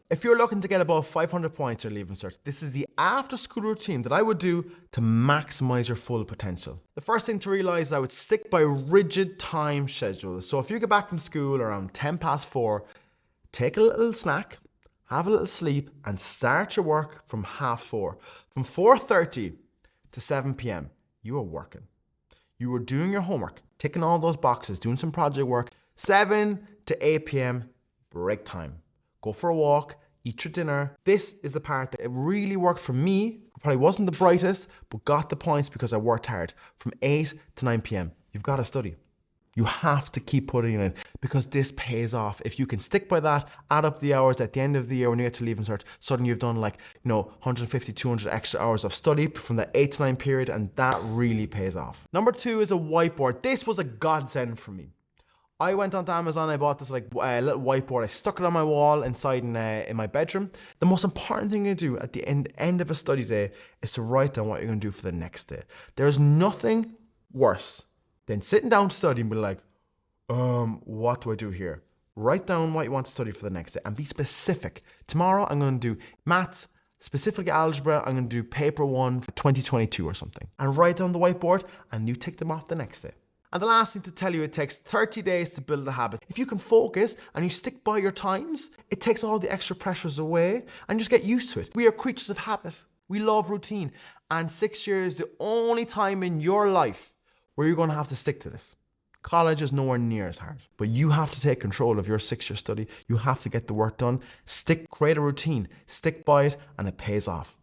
If you're looking to get above 500 points or Leaving Cert, this is the after-school routine that I would do to maximize your full potential. The first thing to realize is I would stick by rigid time schedules. So if you get back from school around 10 past 4, take a little snack, have a little sleep, and start your work from 4:30. From 4:30 to 7 p.m., you are working. You are doing your homework, ticking all those boxes, doing some project work. 7 to 8 p.m., break time. Go for a walk, eat your dinner. This is the part that it really worked for me. Probably wasn't the brightest, but got the points because I worked hard. From 8 to 9 p.m., you've got to study. You have to keep putting it in because this pays off. If you can stick by that, add up the hours at the end of the year when you get to Leaving Cert, suddenly you've done 150, 200 extra hours of study from the 8 to 9 period, and that really pays off. Number 2 is a whiteboard. This was a godsend for me. I went onto Amazon, I bought this little whiteboard, I stuck it on my wall inside in my bedroom. The most important thing you do at the end of a study day is to write down what you're going to do for the next day. There's nothing worse than sitting down to study and be like, what do I do here? Write down what you want to study for the next day and be specific. Tomorrow I'm going to do maths, specifically algebra. I'm going to do paper 1 for 2022 or something. And write down the whiteboard and you tick them off the next day. And the last thing to tell you, it takes 30 days to build a habit. If you can focus and you stick by your times, it takes all the extra pressures away and just get used to it. We are creatures of habit. We love routine. And 6 years is the only time in your life where you're going to have to stick to this. College is nowhere near as hard, but you have to take control of your 6-year study. You have to get the work done. Create a routine, stick by it, and it pays off.